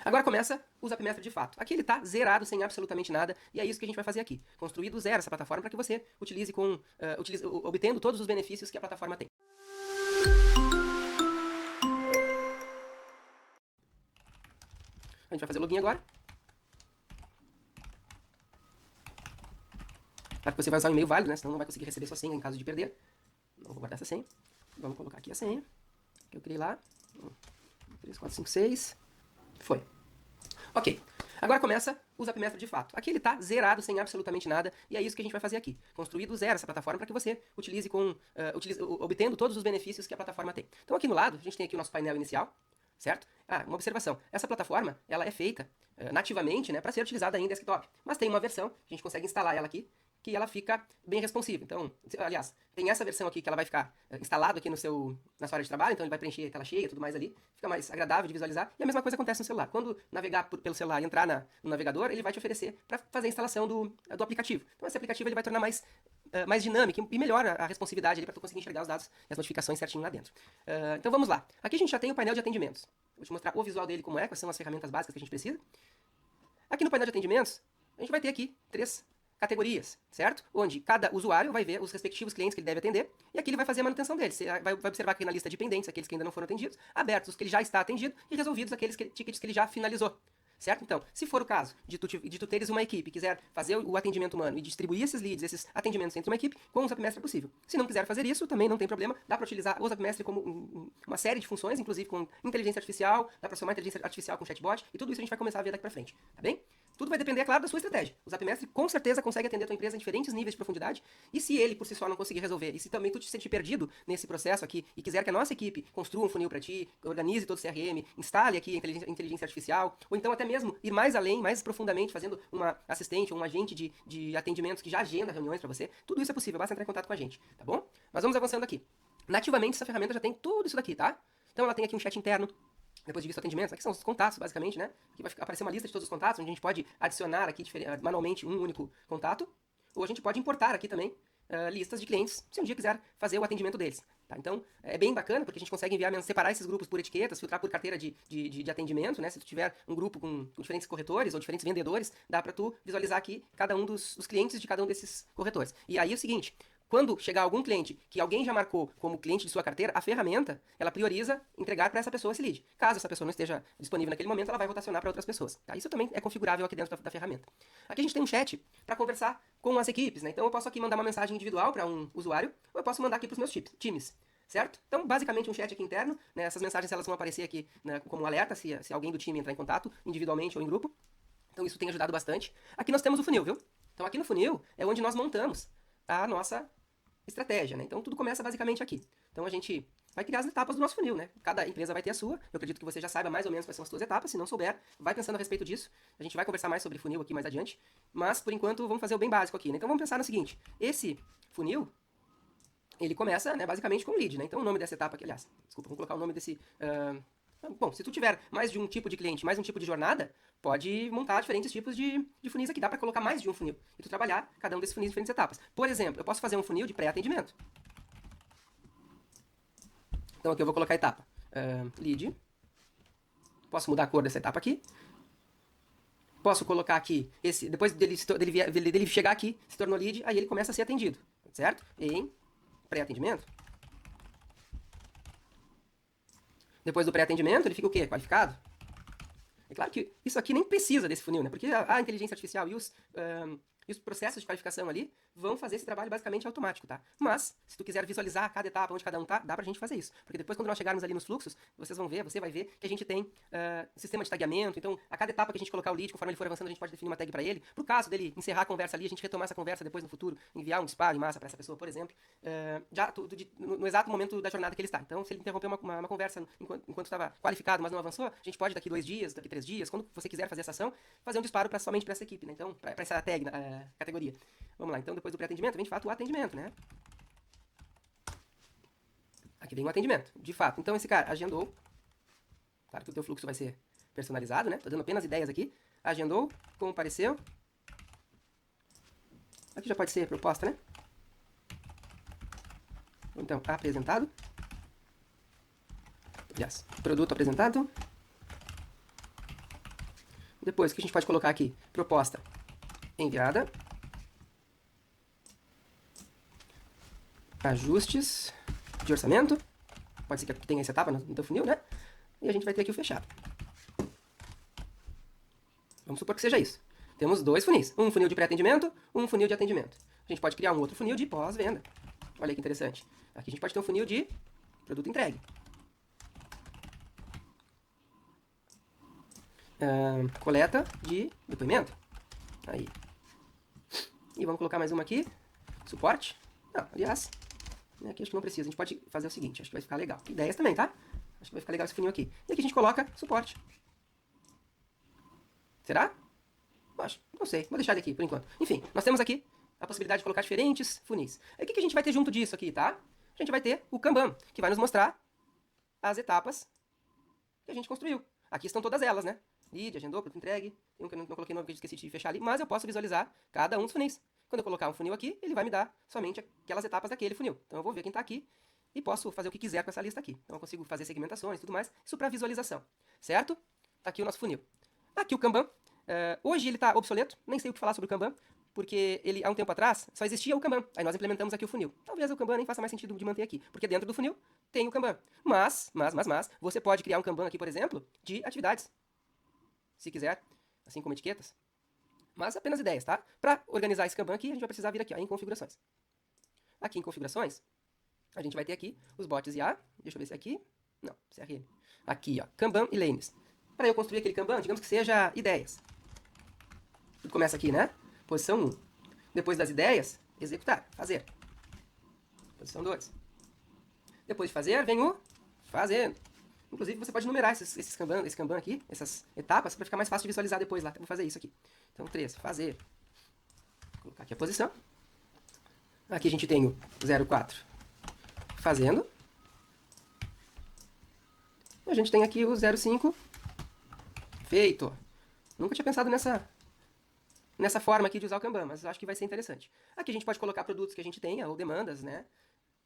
Agora começa o Zapmestre de fato. Aqui ele está zerado, sem absolutamente nada, e é isso que a gente vai fazer aqui. Construir do zero essa plataforma para que você utilize obtendo todos os benefícios que a plataforma tem. A gente vai fazer login agora. Claro que você vai usar um e-mail válido, né? Senão não vai conseguir receber sua senha em caso de perder. Não vou guardar essa senha. Vamos colocar aqui a senha que eu criei lá. 3, 4, 5, 6. Foi. Ok. Agora começa o Zapmestre de fato. Aqui ele está zerado, sem absolutamente nada, e é isso que a gente vai fazer aqui. Construir do zero essa plataforma para que você obtendo todos os benefícios que a plataforma tem. Então aqui no lado, a gente tem aqui o nosso painel inicial, certo? Uma observação. Essa plataforma, ela é feita nativamente, né, para ser utilizada em desktop. Mas tem uma versão, a gente consegue instalar ela aqui, que ela fica bem responsiva. Então, aliás, tem essa versão aqui que ela vai ficar instalado aqui na sua área de trabalho, então ele vai preencher a tela cheia e tudo mais ali, fica mais agradável de visualizar. E a mesma coisa acontece no celular. Quando navegar pelo celular e entrar no navegador, ele vai te oferecer para fazer a instalação do aplicativo. Então esse aplicativo ele vai tornar mais dinâmico e melhora a responsividade para tu conseguir enxergar os dados e as notificações certinho lá dentro. Então vamos lá. Aqui a gente já tem o painel de atendimentos. Vou te mostrar o visual dele como é, quais são as ferramentas básicas que a gente precisa. Aqui no painel de atendimentos, a gente vai ter aqui 3 categorias, certo? Onde cada usuário vai ver os respectivos clientes que ele deve atender, e aqui ele vai fazer a manutenção deles. Você vai observar aqui na lista de pendentes, aqueles que ainda não foram atendidos, abertos os que ele já está atendido, e resolvidos aqueles tickets que ele já finalizou. Certo? Então, se for o caso de tu teres uma equipe e quiser fazer o atendimento humano e distribuir esses leads, esses atendimentos entre uma equipe, com o Zapmestre é possível. Se não quiser fazer isso, também não tem problema, dá para utilizar o Zapmestre como uma série de funções, inclusive com inteligência artificial, dá para somar inteligência artificial com chatbot, e tudo isso a gente vai começar a ver daqui para frente, tá bem? Tudo vai depender, é claro, da sua estratégia. O Zapmestre com certeza consegue atender a tua empresa em diferentes níveis de profundidade, e se ele por si só não conseguir resolver, e se também tu te sentir perdido nesse processo aqui, e quiser que a nossa equipe construa um funil para ti, organize todo o CRM, instale aqui a inteligência artificial, ou então até mesmo ir mais além, mais profundamente, fazendo uma assistente ou um agente de atendimentos que já agenda reuniões para você, tudo isso é possível, basta entrar em contato com a gente, tá bom? Mas vamos avançando aqui. Nativamente essa ferramenta já tem tudo isso daqui, tá? Então ela tem aqui um chat interno, depois de vista atendimentos, aqui são os contatos, basicamente, né? Aqui vai aparecer uma lista de todos os contatos, onde a gente pode adicionar aqui manualmente um único contato, ou a gente pode importar aqui também listas de clientes, se um dia quiser fazer o atendimento deles. Tá? Então, é bem bacana, porque a gente consegue separar esses grupos por etiquetas, filtrar por carteira de atendimento, né? Se tu tiver um grupo com diferentes corretores ou diferentes vendedores, dá para tu visualizar aqui cada um dos clientes de cada um desses corretores. E aí é o seguinte, quando chegar algum cliente que alguém já marcou como cliente de sua carteira, a ferramenta, ela prioriza entregar para essa pessoa esse lead. Caso essa pessoa não esteja disponível naquele momento, ela vai rotacionar para outras pessoas. Tá? Isso também é configurável aqui dentro da ferramenta. Aqui a gente tem um chat para conversar com as equipes, né? Então eu posso aqui mandar uma mensagem individual para um usuário, ou eu posso mandar aqui para os meus times. Certo? Então, basicamente um chat aqui interno, né? Essas mensagens elas vão aparecer aqui, né, como alerta se alguém do time entrar em contato, individualmente ou em grupo. Então isso tem ajudado bastante. Aqui nós temos o funil, viu? Então aqui no funil é onde nós montamos a nossa estratégia, né? Então tudo começa basicamente aqui. Então a gente vai criar as etapas do nosso funil, né? Cada empresa vai ter a sua. Eu acredito que você já saiba mais ou menos quais são as suas etapas. Se não souber, vai pensando a respeito disso. A gente vai conversar mais sobre funil aqui mais adiante. Mas, por enquanto, vamos fazer o bem básico aqui, né? Então vamos pensar no seguinte. Esse funil, ele começa, né, basicamente com lead, né? Então o nome dessa etapa aqui, aliás, desculpa, vamos colocar o nome desse... bom, se tu tiver mais de um tipo de cliente, mais um tipo de jornada, pode montar diferentes tipos de funis aqui. Dá para colocar mais de um funil e tu trabalhar cada um desses funis em diferentes etapas. Por exemplo, eu posso fazer um funil de pré-atendimento. Então aqui eu vou colocar a etapa lead. Posso mudar a cor dessa etapa aqui. Posso colocar aqui, depois dele chegar aqui, se tornou lead, aí ele começa a ser atendido, certo? Em pré-atendimento. Depois do pré-atendimento, ele fica o quê? Qualificado? É claro que isso aqui nem precisa desse funil, né? Porque a inteligência artificial e os processos de qualificação ali vão fazer esse trabalho basicamente automático, tá? Mas, se tu quiser visualizar cada etapa, onde cada um tá, dá pra gente fazer isso. Porque depois, quando nós chegarmos ali nos fluxos, você vai ver que a gente tem sistema de tagueamento. Então, a cada etapa que a gente colocar o lead, conforme ele for avançando, a gente pode definir uma tag pra ele. Pro caso dele encerrar a conversa ali, a gente retomar essa conversa depois no futuro, enviar um disparo em massa pra essa pessoa, por exemplo, no exato momento da jornada que ele está. Então, se ele interromper uma conversa enquanto estava qualificado, mas não avançou, a gente pode daqui 2 dias, daqui 3 dias, quando você quiser fazer essa ação, fazer um disparo somente pra essa equipe, né? Então, pra essa tag, categoria. Vamos lá, então depois do pré-atendimento vem de fato o atendimento, né? Aqui vem o atendimento, de fato. Então esse cara agendou. Claro que o teu fluxo vai ser personalizado, né? Tô dando apenas ideias aqui. Agendou, compareceu. Aqui já pode ser proposta, né? Então, apresentado. Aliás, produto apresentado. Depois, o que a gente pode colocar aqui? Proposta enviada. Ajustes de orçamento. Pode ser que tenha essa etapa no teu funil, né? E a gente vai ter aqui o fechado. Vamos supor que seja isso. Temos dois funis. Um funil de pré-atendimento, um funil de atendimento. A gente pode criar um outro funil de pós-venda. Olha que interessante. Aqui a gente pode ter um funil de produto entregue. Coleta de depoimento. Aí. E vamos colocar mais uma aqui. Suporte. Não, aliás, aqui acho que não precisa. A gente pode fazer o seguinte, acho que vai ficar legal. Ideias também, tá? Acho que vai ficar legal esse funil aqui. E aqui a gente coloca suporte. Será? Acho, não sei. Vou deixar ele aqui por enquanto. Enfim, nós temos aqui a possibilidade de colocar diferentes funis. Aí o que a gente vai ter junto disso aqui, tá? A gente vai ter o Kanban, que vai nos mostrar as etapas que a gente construiu. Aqui estão todas elas, né? Lead, agendou, produto entregue. Tem um que eu não coloquei nome que eu esqueci de fechar ali, mas eu posso visualizar cada um dos funis. Quando eu colocar um funil aqui, ele vai me dar somente aquelas etapas daquele funil. Então eu vou ver quem está aqui e posso fazer o que quiser com essa lista aqui. Então eu consigo fazer segmentações e tudo mais. Isso para visualização, certo? Tá aqui o nosso funil. Aqui o Kanban. Hoje ele está obsoleto, nem sei o que falar sobre o Kanban, porque ele, há um tempo atrás, só existia o Kanban. Aí nós implementamos aqui o funil. Talvez o Kanban nem faça mais sentido de manter aqui, porque dentro do funil tem o Kanban. Mas, você pode criar um Kanban aqui, por exemplo, de atividades. Se quiser, assim como etiquetas. Mas apenas ideias, tá? Para organizar esse Kanban aqui, a gente vai precisar vir aqui, ó, em configurações. Aqui em configurações, a gente vai ter aqui os bots IA. Deixa eu ver se é aqui. Não, CRM. Aqui, ó, Kanban e lanes. Para eu construir aquele Kanban, digamos que seja ideias. Tudo começa aqui, né? Posição 1. Depois das ideias, executar, fazer. Posição 2. Depois de fazer, vem o fazendo. Inclusive, você pode numerar esse Kanban aqui, essas etapas, para ficar mais fácil de visualizar depois lá. Eu vou fazer isso aqui. Então, 3, fazer. Vou colocar aqui a posição. Aqui a gente tem o 04, fazendo. A gente tem aqui o 05, feito. Nunca tinha pensado nessa forma aqui de usar o Kanban, mas acho que vai ser interessante. Aqui a gente pode colocar produtos que a gente tenha, ou demandas, né?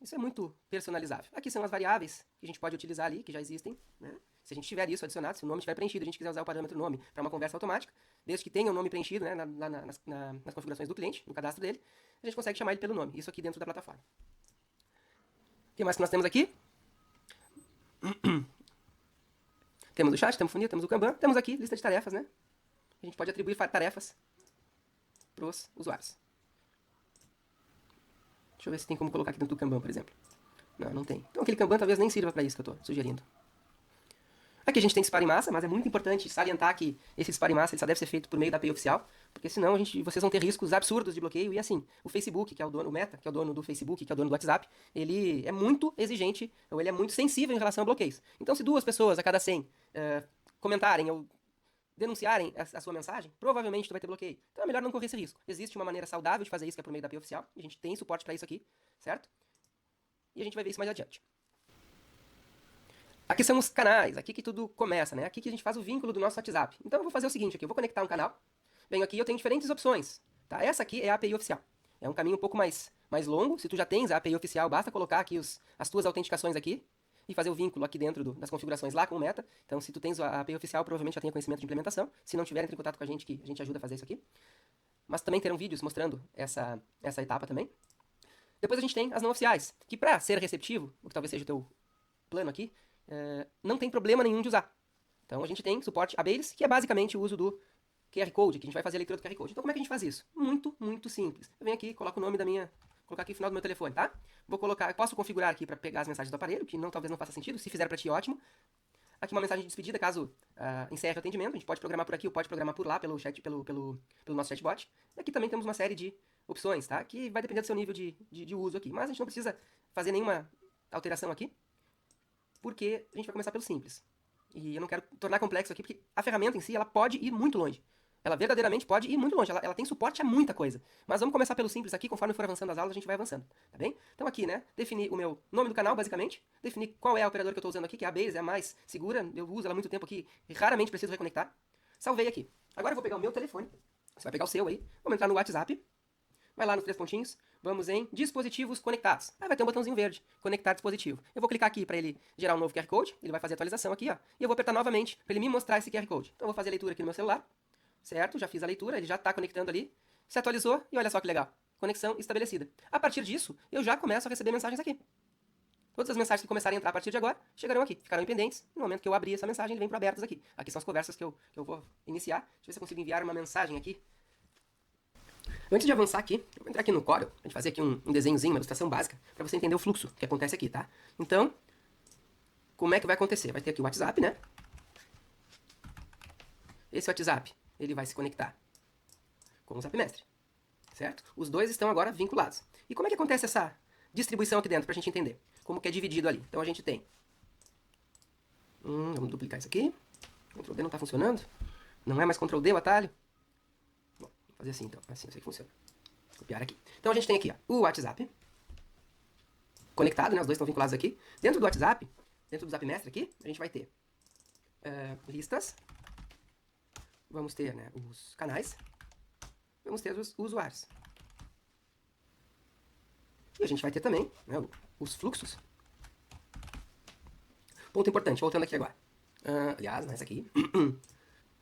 Isso é muito personalizável. Aqui são as variáveis que a gente pode utilizar ali, que já existem, né? Se a gente tiver isso adicionado, se o nome estiver preenchido, a gente quiser usar o parâmetro nome para uma conversa automática, desde que tenha o nome preenchido, né, nas configurações do cliente, no cadastro dele, a gente consegue chamar ele pelo nome. Isso aqui dentro da plataforma. O que mais que nós temos aqui? Temos o chat, temos o funil, temos o Kanban, temos aqui lista de tarefas, né? A gente pode atribuir tarefas para os usuários. Deixa eu ver se tem como colocar aqui dentro do Kanban, por exemplo. Não, não tem. Então aquele Kanban talvez nem sirva para isso que eu estou sugerindo. Aqui a gente tem disparo em massa, mas é muito importante salientar que esse disparo em massa ele só deve ser feito por meio da API oficial, porque senão vocês vão ter riscos absurdos de bloqueio. E assim, o Facebook, que é o dono, o Meta, que é o dono do Facebook, que é o dono do WhatsApp, ele é muito exigente, ou ele é muito sensível em relação a bloqueios. Então se 2 pessoas a cada 100 comentarem ou denunciarem a sua mensagem, provavelmente tu vai ter bloqueio. Então é melhor não correr esse risco. Existe uma maneira saudável de fazer isso, que é por meio da API oficial, e a gente tem suporte para isso aqui, certo? E a gente vai ver isso mais adiante. Aqui são os canais, aqui que tudo começa, né? Aqui que a gente faz o vínculo do nosso WhatsApp. Então eu vou fazer o seguinte aqui, eu vou conectar um canal, venho aqui e eu tenho diferentes opções, tá? Essa aqui é a API oficial. É um caminho um pouco mais longo, se tu já tens a API oficial, basta colocar aqui as tuas autenticações aqui e fazer o vínculo aqui dentro das configurações lá com o Meta. Então se tu tens a API oficial, provavelmente já tenha conhecimento de implementação. Se não tiver, entre em contato com a gente que a gente ajuda a fazer isso aqui. Mas também terão vídeos mostrando essa etapa também. Depois a gente tem as não oficiais, que para ser receptivo, o que talvez seja o teu plano aqui, não tem problema nenhum de usar. Então a gente tem suporte a Baileys, que é basicamente o uso do QR Code, que a gente vai fazer a leitura do QR Code. Então como é que a gente faz isso? Muito, muito simples. Eu venho aqui, coloco o nome colocar aqui o final do meu telefone, tá? Vou colocar, posso configurar aqui para pegar as mensagens do aparelho, que talvez não faça sentido, se fizer para ti, ótimo. Aqui uma mensagem de despedida, caso encerre o atendimento, a gente pode programar por aqui ou pode programar por lá, pelo chat, pelo nosso chatbot. E aqui também temos uma série de opções, tá? Que vai depender do seu nível de uso aqui. Mas a gente não precisa fazer nenhuma alteração aqui, porque a gente vai começar pelo simples. E eu não quero tornar complexo aqui, porque a ferramenta em si, ela pode ir muito longe. Ela verdadeiramente pode ir muito longe, ela tem suporte a muita coisa. Mas vamos começar pelo simples aqui, conforme for avançando as aulas, a gente vai avançando, tá bem? Então aqui, né, definir o meu nome do canal, basicamente, definir qual é a operadora que eu estou usando aqui, que é a Baileys, é a mais segura, eu uso ela há muito tempo aqui e raramente preciso reconectar. Salvei aqui. Agora eu vou pegar o meu telefone, você vai pegar o seu aí, vamos entrar no WhatsApp, vai lá nos 3 pontinhos, vamos em dispositivos conectados. Aí vai ter um botãozinho verde, conectar dispositivo. Eu vou clicar aqui para ele gerar um novo QR Code, ele vai fazer a atualização aqui, ó, e eu vou apertar novamente para ele me mostrar esse QR Code. Então eu vou fazer a leitura aqui no meu celular. certo? Já fiz a leitura, ele já está conectando ali, se atualizou e olha só que legal. Conexão estabelecida. A partir disso, eu já começo a receber mensagens aqui. Todas as mensagens que começarem a entrar a partir de agora chegarão aqui, ficarão pendentes. No momento que eu abrir essa mensagem, ele vem para abertas aqui. Aqui são as conversas que eu vou iniciar. Deixa eu ver se eu consigo enviar uma mensagem aqui. Antes de avançar aqui, eu vou entrar aqui no Corel, a gente fazer aqui um desenhozinho, uma ilustração básica, para você entender o fluxo que acontece aqui, tá? Então, como é que vai acontecer? Vai ter aqui o WhatsApp, né? Esse WhatsApp, ele vai se conectar com o Zapmestre, certo? Os dois estão agora vinculados. E como é que acontece essa distribuição aqui dentro, pra gente entender? Como que é dividido ali. Então a gente tem... vamos duplicar isso aqui. Ctrl D não está funcionando. Não é mais Ctrl D o atalho. Bom, vou fazer assim então. Assim eu sei que funciona. Vou copiar aqui. Então a gente tem aqui ó, o WhatsApp. Conectado, né? Os dois estão vinculados aqui. Dentro do WhatsApp, dentro do Zapmestre aqui, a gente vai ter listas. Vamos ter, né, os canais. Vamos ter os usuários. E a gente vai ter também, né, os fluxos. Ponto importante, voltando aqui agora. Aliás, nessa aqui,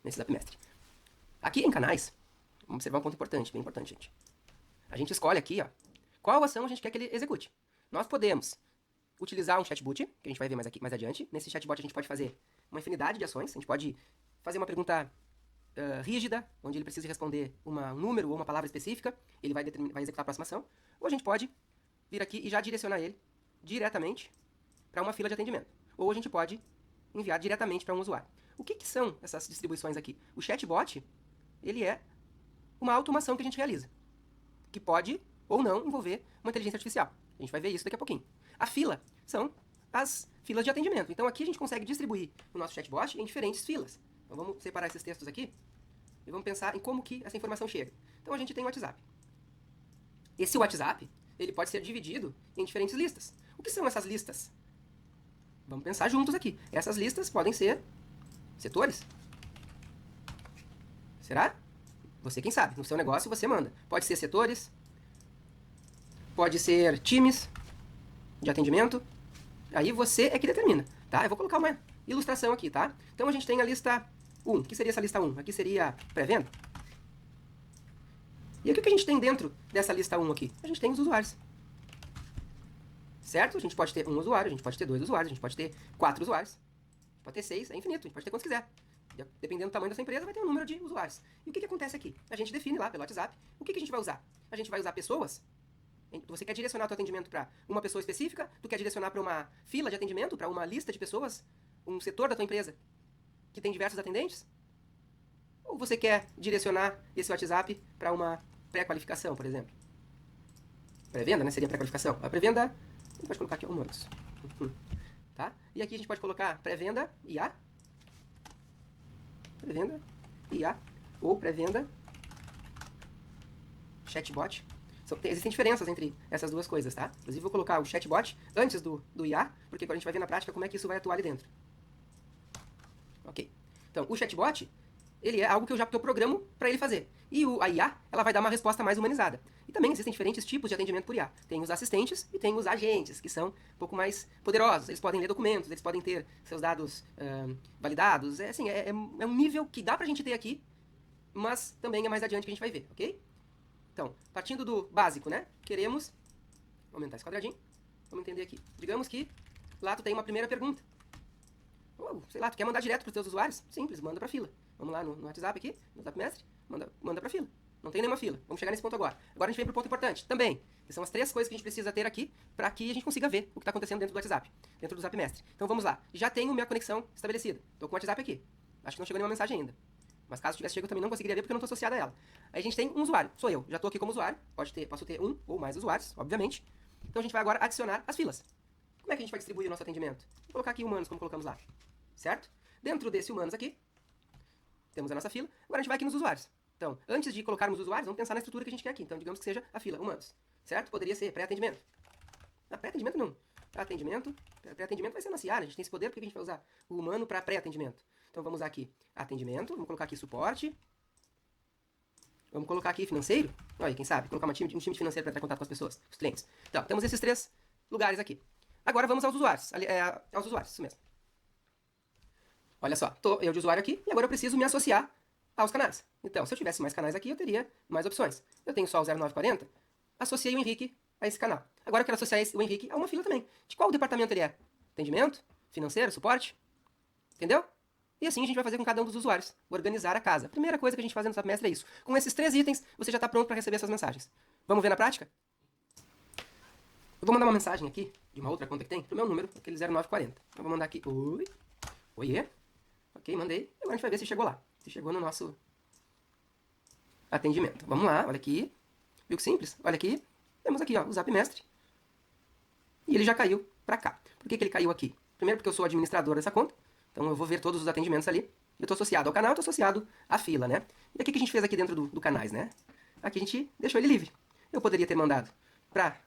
nesse Zapmestre. Aqui em canais, vamos observar um ponto importante, bem importante, gente. A gente escolhe aqui, ó, qual ação a gente quer que ele execute. Nós podemos utilizar um chatbot, que a gente vai ver mais adiante. Nesse chatbot a gente pode fazer uma infinidade de ações. A gente pode fazer uma pergunta rígida, onde ele precisa responder um número ou uma palavra específica. Ele vai executar a próxima ação. Ou a gente pode vir aqui e já direcionar ele diretamente para uma fila de atendimento. Ou a gente pode enviar diretamente para um usuário. O que são essas distribuições aqui? O chatbot, ele é uma automação que a gente realiza, que pode ou não envolver uma inteligência artificial. A gente vai ver isso daqui a pouquinho. A fila são as filas de atendimento. Então aqui a gente consegue distribuir o nosso chatbot em diferentes filas. Então vamos separar esses textos aqui e vamos pensar em como que essa informação chega. Então a gente tem o WhatsApp. Esse WhatsApp, ele pode ser dividido em diferentes listas. O que são essas listas? Vamos pensar juntos aqui. Essas listas podem ser setores. Será? Você quem sabe. No seu negócio você manda. Pode ser setores. Pode ser times de atendimento. Aí você é que determina, tá? Eu vou colocar uma ilustração aqui, tá? Então a gente tem a lista 1. O que seria essa lista 1? Aqui seria pré-venda. E o que a gente tem dentro dessa lista 1 aqui? A gente tem os usuários. Certo? A gente pode ter um usuário, a gente pode ter 2 usuários, a gente pode ter 4 usuários. A gente pode ter 6, é infinito, a gente pode ter quantos quiser. Dependendo do tamanho da sua empresa, vai ter um número de usuários. E o que acontece aqui? A gente define lá pelo WhatsApp o que a gente vai usar. A gente vai usar pessoas. Você quer direcionar o seu atendimento para uma pessoa específica? Tu quer direcionar para uma fila de atendimento? Para uma lista de pessoas? Um setor da tua empresa que tem diversos atendentes? Ou você quer direcionar esse WhatsApp para uma pré-qualificação, por exemplo? Pré-venda, né? Seria pré-qualificação. A pré-venda, a gente pode colocar aqui humanos. Tá? E aqui a gente pode colocar pré-venda IA. Pré-venda IA. Ou pré-venda chatbot. Existem diferenças entre essas duas coisas, tá? Inclusive vou colocar o chatbot antes do IA, porque agora a gente vai ver na prática como é que isso vai atuar ali dentro. Ok. Então, o chatbot, ele é algo que eu programo para ele fazer. E a IA, ela vai dar uma resposta mais humanizada. E também existem diferentes tipos de atendimento por IA. Tem os assistentes e tem os agentes, que são um pouco mais poderosos. Eles podem ler documentos, eles podem ter seus dados validados. É um nível que dá pra gente ter aqui, mas também é mais adiante que a gente vai ver, ok? Então, partindo do básico, né? Queremos aumentar esse quadradinho. Vamos entender aqui. Digamos que lá tu tem uma primeira pergunta. Ou, sei lá, tu quer mandar direto para os teus usuários? Simples, manda para fila. Vamos lá no WhatsApp aqui, no Zapmestre, manda para fila. Não tem nenhuma fila. Vamos chegar nesse ponto agora. Agora a gente vem para o ponto importante também, que são as 3 coisas que a gente precisa ter aqui para que a gente consiga ver o que está acontecendo dentro do WhatsApp, dentro do Zapmestre. Então vamos lá. Já tenho minha conexão estabelecida. Estou com o WhatsApp aqui. Acho que não chegou nenhuma mensagem ainda. Mas caso tivesse chegado, eu também não conseguiria ver porque eu não estou associado a ela. Aí a gente tem um usuário, sou eu. Já estou aqui como usuário. Posso ter um ou mais usuários, obviamente. Então a gente vai agora adicionar as filas. Como é que a gente vai distribuir o nosso atendimento? Vou colocar aqui humanos, como colocamos lá. Certo? Dentro desse humanos aqui, temos a nossa fila. Agora a gente vai aqui nos usuários. Então, antes de colocarmos os usuários, vamos pensar na estrutura que a gente quer aqui. Então, digamos que seja a fila humanos. Certo? Poderia ser pré-atendimento. Pré-atendimento não. Pré-atendimento vai ser nossa área. A gente tem esse poder, porque a gente vai usar o humano para pré-atendimento. Então vamos usar aqui atendimento, vamos colocar aqui suporte. Vamos colocar aqui financeiro. Olha, quem sabe, colocar um time de financeiro para entrar em contato com as pessoas, os clientes. Então, temos esses 3 lugares aqui. Agora vamos aos usuários. Aos usuários, isso mesmo. Olha só, tô eu de usuário aqui e agora eu preciso me associar aos canais. Então, se eu tivesse mais canais aqui, eu teria mais opções. Eu tenho só o 0940, associei o Henrique a esse canal. Agora eu quero associar o Henrique a uma fila também. De qual departamento ele é? Atendimento? Financeiro? Suporte? Entendeu? E assim a gente vai fazer com cada um dos usuários. Organizar a casa. A primeira coisa que a gente faz no SAP Mestre é isso. Com esses 3 itens, você já está pronto para receber essas mensagens. Vamos ver na prática? Eu vou mandar uma mensagem aqui, de uma outra conta que tem, pro meu número, aquele 0940. Eu vou mandar aqui, oi, oiê. Ok, mandei. Agora a gente vai ver se chegou lá. Se chegou no nosso atendimento. Vamos lá, olha aqui. Viu que simples? Olha aqui. Temos aqui, ó, o Zap Mestre. E ele já caiu pra cá. Por que ele caiu aqui? Primeiro porque eu sou administrador dessa conta. Então eu vou ver todos os atendimentos ali. Eu estou associado ao canal, estou associado à fila, né? E aqui o que a gente fez aqui dentro do canais, né? Aqui a gente deixou ele livre. Eu poderia ter mandado para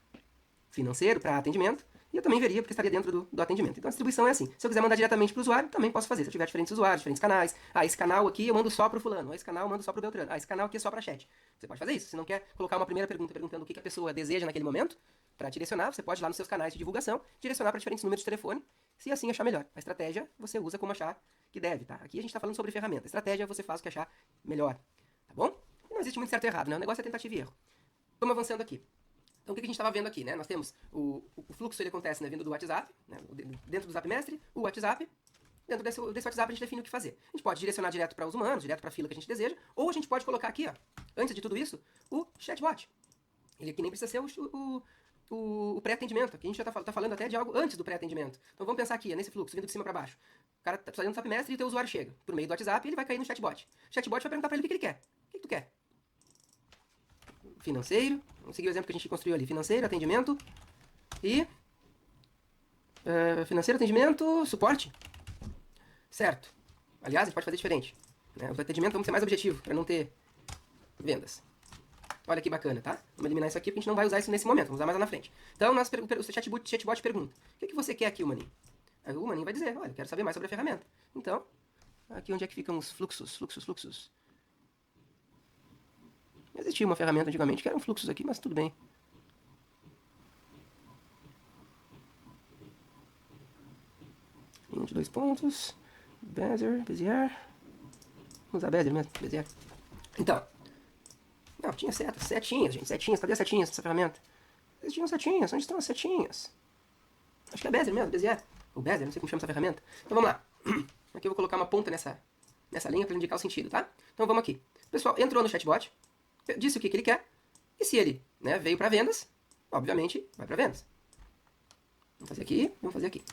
financeiro, para atendimento, e eu também veria porque estaria dentro do atendimento. Então a distribuição é assim. Se eu quiser mandar diretamente para o usuário, também posso fazer. Se eu tiver diferentes usuários, diferentes canais. Ah, esse canal aqui eu mando só para o fulano. Esse canal eu mando só para o Beltrano. Ah, esse canal aqui é só para chat. Você pode fazer isso. Se não quer colocar uma primeira pergunta perguntando o que a pessoa deseja naquele momento, para direcionar, você pode ir lá nos seus canais de divulgação, direcionar para diferentes números de telefone, se assim achar melhor. A estratégia você usa como achar que deve, tá? Aqui a gente está falando sobre ferramenta. A estratégia você faz o que achar melhor, tá bom? E não existe muito certo e errado, né? O negócio é tentativa e erro. Vamos avançando aqui. Então o que a gente estava vendo aqui, né? Nós temos o fluxo, ele acontece, né, vindo do WhatsApp, né, dentro do Zap Mestre, o WhatsApp. Dentro desse WhatsApp a gente define o que fazer. A gente pode direcionar direto para os humanos, direto para a fila que a gente deseja, ou a gente pode colocar aqui, ó, antes de tudo isso, o chatbot. Ele aqui nem precisa ser o pré-atendimento. Aqui a gente já tá falando até de algo antes do pré-atendimento. Então vamos pensar aqui, nesse fluxo, vindo de cima para baixo. O cara tá fazendo o Zap Mestre e o teu usuário chega. Por meio do WhatsApp, ele vai cair no chatbot. O chatbot vai perguntar para ele o que ele quer. O que tu quer? Financeiro. Vamos seguir o exemplo que a gente construiu ali. Financeiro, atendimento e... financeiro, atendimento, suporte. Certo. Aliás, a gente pode fazer diferente. Né? O atendimento vamos ser mais objetivo, para não ter vendas. Olha que bacana, tá? Vamos eliminar isso aqui, porque a gente não vai usar isso nesse momento, vamos usar mais lá na frente. Então, o chatbot pergunta, o que você quer aqui, o maninho? Aí o maninho vai dizer, olha, eu quero saber mais sobre a ferramenta. Então, aqui onde é que ficam os fluxos? Existia uma ferramenta antigamente que eram fluxos aqui, mas tudo bem. Linha de 2 pontos. Bezier. Vamos usar Bezier mesmo, Bezier. Então. Não, tinha setinhas, gente. Setinhas, cadê as setinhas dessa ferramenta? Existiam setinhas, onde estão as setinhas? Acho que é Bezier mesmo, Bezier. Ou Bezier, não sei como chama essa ferramenta. Então vamos lá. Aqui eu vou colocar uma ponta nessa linha para indicar o sentido, tá? Então vamos aqui. O pessoal entrou no chatbot, disse o que ele quer, e se ele, né, veio para vendas, obviamente vai para vendas. Vamos fazer aqui, vamos fazer aqui.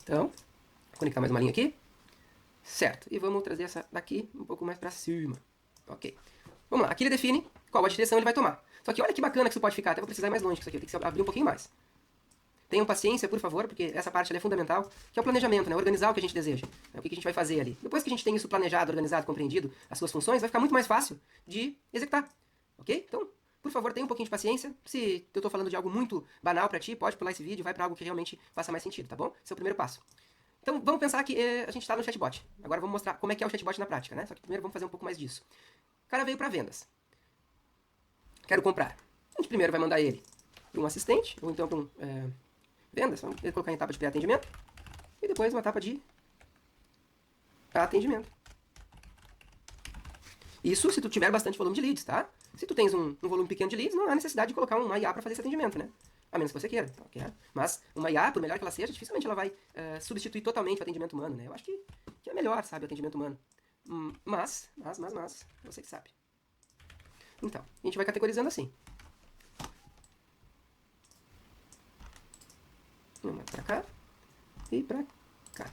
Então, vou conectar mais uma linha aqui. Certo, e vamos trazer essa daqui um pouco mais para cima. Ok. Vamos lá, aqui ele define qual a direção ele vai tomar. Só que olha que bacana que isso pode ficar, até vou precisar ir mais longe que isso aqui, eu tenho que abrir um pouquinho mais. Tenham paciência, por favor, porque essa parte é fundamental, que é o planejamento, né? Organizar o que a gente deseja. Né? O que a gente vai fazer ali. Depois que a gente tem isso planejado, organizado, compreendido, as suas funções, vai ficar muito mais fácil de executar. Ok? Então, por favor, tenha um pouquinho de paciência. Se eu estou falando de algo muito banal para ti, pode pular esse vídeo e vai para algo que realmente faça mais sentido, tá bom? Esse é o primeiro passo. Então, vamos pensar que a gente está no chatbot. Agora vamos mostrar como é que é o chatbot na prática, né? Só que primeiro vamos fazer um pouco mais disso. O cara veio para vendas. Quero comprar. A gente primeiro vai mandar ele para um assistente, ou então para um... vendas, vamos colocar em etapa de pré-atendimento, e depois uma etapa de atendimento. Isso se tu tiver bastante volume de leads, tá? Se tu tens um volume pequeno de leads, não há necessidade de colocar uma IA para fazer esse atendimento, né? A menos que você queira. Tá? Mas uma IA, por melhor que ela seja, dificilmente ela vai substituir totalmente o atendimento humano, né? Eu acho que é melhor, sabe, o atendimento humano. Mas, você que sabe. Então, a gente vai categorizando assim. Uma pra cá e pra cá.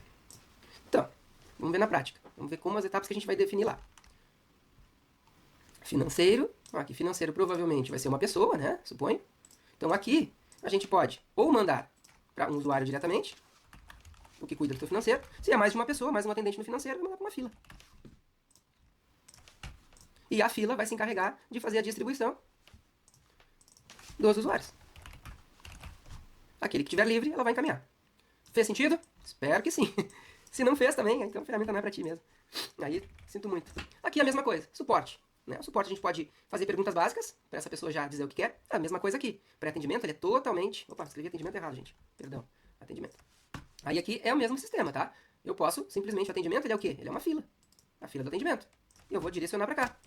Então, vamos ver na prática. Vamos ver como as etapas que a gente vai definir lá. Financeiro. Aqui, financeiro provavelmente vai ser uma pessoa, né? Suponho. Então aqui, a gente pode ou mandar para um usuário diretamente, o que cuida do teu financeiro. Se é mais de uma pessoa, mais um atendente no financeiro, vai mandar para uma fila. E a fila vai se encarregar de fazer a distribuição dos usuários. Aquele que estiver livre, ela vai encaminhar. Fez sentido? Espero que sim. Se não fez também, então a ferramenta não é para ti mesmo. Aí, sinto muito. Aqui a mesma coisa, suporte. Né? O suporte a gente pode fazer perguntas básicas, para essa pessoa já dizer o que quer. A mesma coisa aqui. Pré-atendimento, ele é totalmente... Opa, escrevi atendimento errado, gente. Perdão. Atendimento. Aí aqui é o mesmo sistema, tá? Eu posso, simplesmente, o atendimento, ele é o quê? Ele é uma fila. A fila do atendimento. e eu vou direcionar para cá.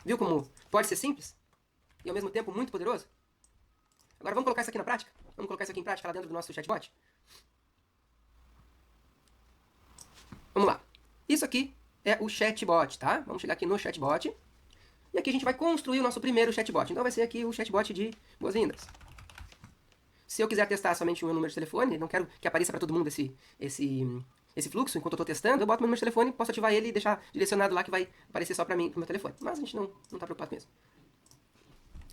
Viu como pode ser simples? E ao mesmo tempo muito poderoso? Agora vamos colocar isso aqui na prática? Vamos colocar isso aqui em prática lá dentro do nosso chatbot? Vamos lá. Isso aqui é o chatbot, tá? Vamos chegar aqui no chatbot. E aqui a gente vai construir o nosso primeiro chatbot. Então vai ser aqui o chatbot de boas-vindas. Se eu quiser testar somente o meu número de telefone, não quero que apareça para todo mundo esse fluxo enquanto eu estou testando, eu boto meu número de telefone, posso ativar ele e deixar direcionado lá que vai aparecer só para mim, pro meu telefone. Mas a gente não está preocupado com isso.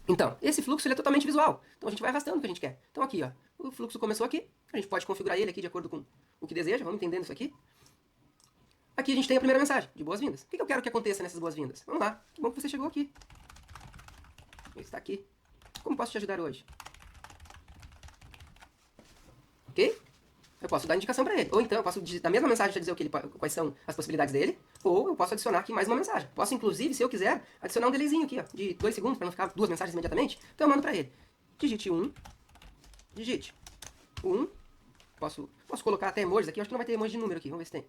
Então, esse fluxo ele é totalmente visual. Então a gente vai arrastando o que a gente quer. Então aqui, ó, o fluxo começou aqui. A gente pode configurar ele aqui de acordo com o que deseja. Vamos entendendo isso aqui. Aqui a gente tem a primeira mensagem, de boas-vindas. O que eu quero que aconteça nessas boas-vindas? Vamos lá. Que bom que você chegou aqui. Está aqui. Como posso te ajudar hoje? Ok? Eu posso dar indicação para ele. Ou então eu posso, na mesma mensagem, já dizer quais são as possibilidades dele. Ou eu posso adicionar aqui mais uma mensagem. Posso, inclusive, se eu quiser, adicionar um delayzinho aqui, ó, de 2 segundos, para não ficar 2 mensagens imediatamente. Então eu mando para ele. Digite 1. Digite 1. Posso colocar até emojis aqui. Eu acho que não vai ter emoji de número aqui. Vamos ver se tem.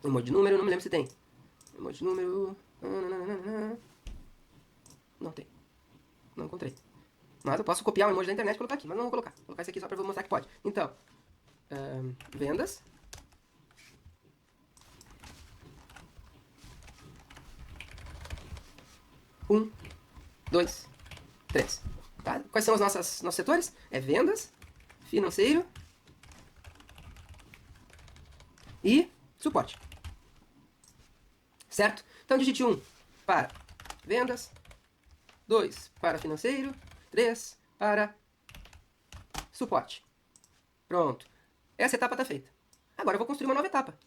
Emoji de número, não me lembro se tem. Emoji de número... Não tem. Não encontrei. Mas eu posso copiar o emoji da internet e colocar aqui. Mas não vou colocar. Vou colocar isso aqui só para mostrar que pode. Então, vendas. Um, 2, 3. Tá? Quais são os nossos setores? É vendas, financeiro e suporte. Certo? Então digite 1 para vendas, 2 para financeiro, 3 para suporte. Pronto. Essa etapa está feita. Agora eu vou construir uma nova etapa.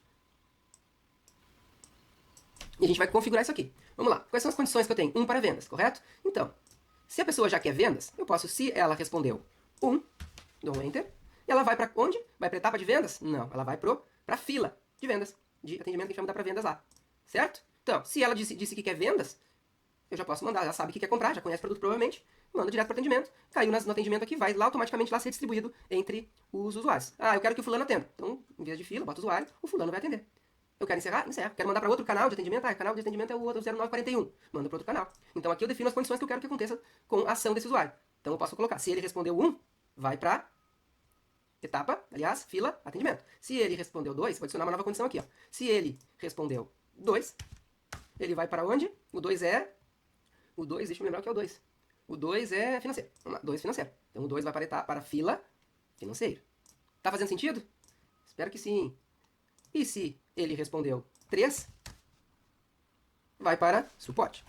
E a gente vai configurar isso aqui. Vamos lá. Quais são as condições que eu tenho? 1 para vendas, correto? Então, se a pessoa já quer vendas, eu posso, se ela respondeu 1, dou um Enter, e ela vai para onde? Vai para a etapa de vendas? Não, ela vai para a fila de vendas, de atendimento que a gente vai mudar para vendas lá. Certo? Então, se ela disse que quer vendas, eu já posso mandar, já sabe o que quer comprar, já conhece o produto provavelmente, manda direto para o atendimento, caiu no atendimento aqui, vai lá automaticamente lá ser distribuído entre os usuários. Ah, eu quero que o fulano atenda. Então, em vez de fila, bota o usuário, o fulano vai atender. Eu quero encerrar? Encerra. Quero mandar para outro canal de atendimento? Ah, o canal de atendimento é o outro 0941. Manda para outro canal. Então aqui eu defino as condições que eu quero que aconteça com a ação desse usuário. Então eu posso colocar, se ele respondeu 1, vai para etapa, aliás, fila, atendimento. Se ele respondeu 2, vou adicionar uma nova condição aqui, ó. Se ele respondeu 2, ele vai para onde? O 2 é... O 2, deixa eu me lembrar o que é o 2. O 2 é financeiro. Vamos lá, 2 financeiro. Então o 2 vai para fila financeiro. Tá fazendo sentido? Espero que sim. E se ele respondeu 3, vai para suporte.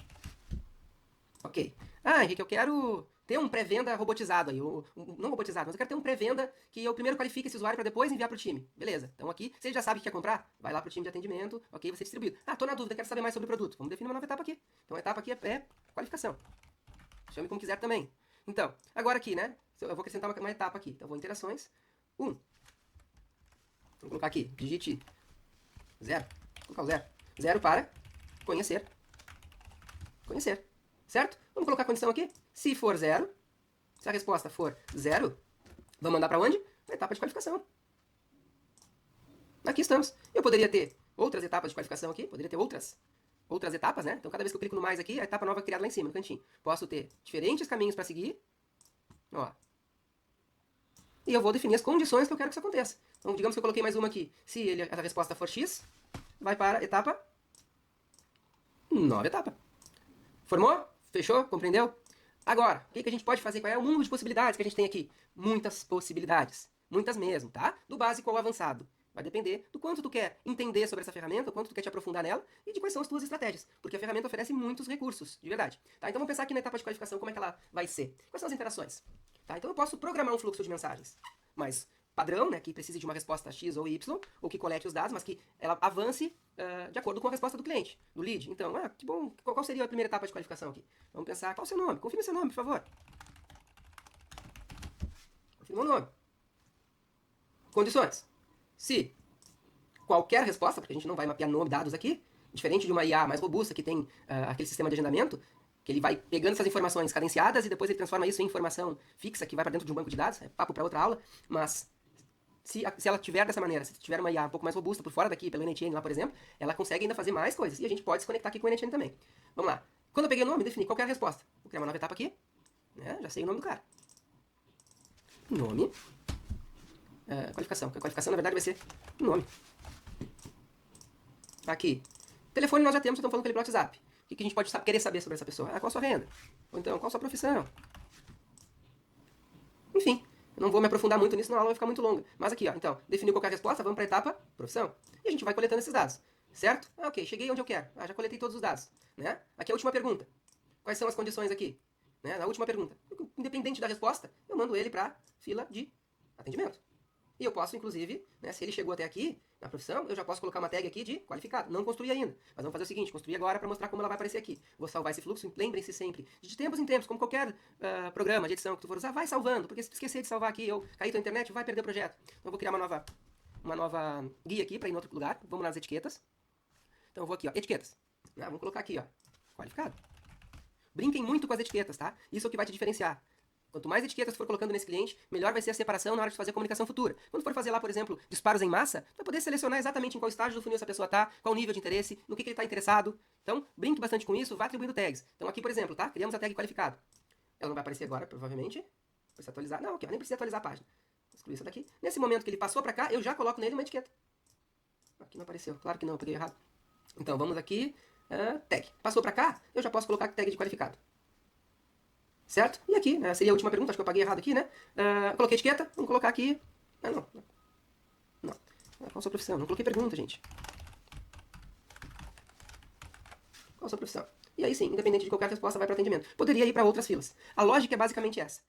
Ok. Ah, Henrique, eu quero ter um pré-venda robotizado aí. Não robotizado, mas eu quero ter um pré-venda que eu primeiro qualifique esse usuário para depois enviar para o time. Beleza. Então aqui, se ele já sabe o que quer comprar, vai lá para o time de atendimento, ok, vai ser distribuído. Ah, tô na dúvida, quero saber mais sobre o produto. Vamos definir uma nova etapa aqui. Então a etapa aqui é qualificação. Chame como quiser também. Então, agora aqui, né? Eu vou acrescentar uma etapa aqui. Então vou em interações. 1. Vou colocar aqui, digite 0. Vou colocar o 0. 0 para conhecer. Conhecer. Certo? Vamos colocar a condição aqui. Se for 0, se a resposta for 0, vamos mandar para onde? Para a etapa de qualificação. Aqui estamos. Eu poderia ter outras etapas de qualificação aqui, poderia ter outras etapas, né? Então cada vez que eu clico no mais aqui, a etapa nova é criada lá em cima, no cantinho. Posso ter diferentes caminhos para seguir. Ó. E eu vou definir as condições que eu quero que isso aconteça. Então, digamos que eu coloquei mais uma aqui. Se a resposta for X, vai para a etapa... Nova etapa. Formou? Fechou? Compreendeu? Agora, o que a gente pode fazer? Qual é o mundo de possibilidades que a gente tem aqui? Muitas possibilidades. Muitas mesmo, tá? Do básico ao avançado. Vai depender do quanto tu quer entender sobre essa ferramenta, do quanto tu quer te aprofundar nela e de quais são as tuas estratégias. Porque a ferramenta oferece muitos recursos, de verdade. Tá? Então vamos pensar aqui na etapa de qualificação, como é que ela vai ser. Quais são as interações? Tá? Então eu posso programar um fluxo de mensagens, mas padrão, né, que precise de uma resposta X ou Y, ou que colete os dados, mas que ela avance de acordo com a resposta do cliente, do lead. Então, que bom, qual seria a primeira etapa de qualificação aqui? Vamos pensar, qual é o seu nome? Confirme seu nome, por favor. Confirma o nome. Condições. Se qualquer resposta, porque a gente não vai mapear nome, dados aqui, diferente de uma IA mais robusta que tem aquele sistema de agendamento, que ele vai pegando essas informações cadenciadas e depois ele transforma isso em informação fixa que vai para dentro de um banco de dados, é papo para outra aula, mas se ela tiver dessa maneira, se tiver uma IA um pouco mais robusta por fora daqui, pelo NHN lá, por exemplo, ela consegue ainda fazer mais coisas. E a gente pode se conectar aqui com o NHN também. Vamos lá. Quando eu peguei o nome, defini qual que é a resposta. Vou criar uma nova etapa aqui. Né? Já sei o nome do cara. Nome. Qualificação. A qualificação, na verdade, vai ser nome. Aqui. Telefone nós já temos, estamos falando com ele pelo WhatsApp. O que a gente pode querer saber sobre essa pessoa? Qual a sua renda? Ou então, qual a sua profissão? Enfim, eu não vou me aprofundar muito nisso, senão a aula vai ficar muito longa. Mas aqui, ó, então, definiu qualquer resposta, vamos para a etapa profissão. E a gente vai coletando esses dados, certo? Ok, cheguei onde eu quero. Já coletei todos os dados, né? Aqui é a última pergunta. Quais são as condições aqui? Né? Na última pergunta. Independente da resposta, eu mando ele para fila de atendimento. E eu posso, inclusive, né, se ele chegou até aqui, na profissão, eu já posso colocar uma tag aqui de qualificado. Não construí ainda. Mas vamos fazer o seguinte, construir agora para mostrar como ela vai aparecer aqui. Vou salvar esse fluxo, lembrem-se sempre, de tempos em tempos, como qualquer programa de edição que tu for usar, vai salvando, porque se tu esquecer de salvar aqui ou cair tua internet, vai perder o projeto. Então eu vou criar uma nova guia aqui para ir em outro lugar. Vamos nas etiquetas. Então eu vou aqui, ó, etiquetas. Vamos colocar aqui, ó, qualificado. Brinquem muito com as etiquetas, tá? Isso é o que vai te diferenciar. Quanto mais etiquetas tu for colocando nesse cliente, melhor vai ser a separação na hora de fazer a comunicação futura. Quando for fazer lá, por exemplo, disparos em massa, tu vai poder selecionar exatamente em qual estágio do funil essa pessoa tá, qual o nível de interesse, no que ele está interessado. Então, brinque bastante com isso, vá atribuindo tags. Então aqui, por exemplo, tá? Criamos a tag qualificado. Ela não vai aparecer agora, provavelmente. Precisa atualizar. Não, aqui, ó, nem precisa atualizar a página. Vou excluir isso daqui. Nesse momento que ele passou para cá, eu já coloco nele uma etiqueta. Aqui não apareceu. Claro que não, eu peguei errado. Então, vamos aqui. Tag. Passou para cá, eu já posso colocar tag de qualificado. Certo? E aqui, seria a última pergunta, acho que eu paguei errado aqui, né? Coloquei etiqueta, vamos colocar aqui. Não. Qual a sua profissão? Não coloquei pergunta, gente. Qual a sua profissão? E aí sim, independente de qualquer resposta, vai para o atendimento. Poderia ir para outras filas. A lógica é basicamente essa.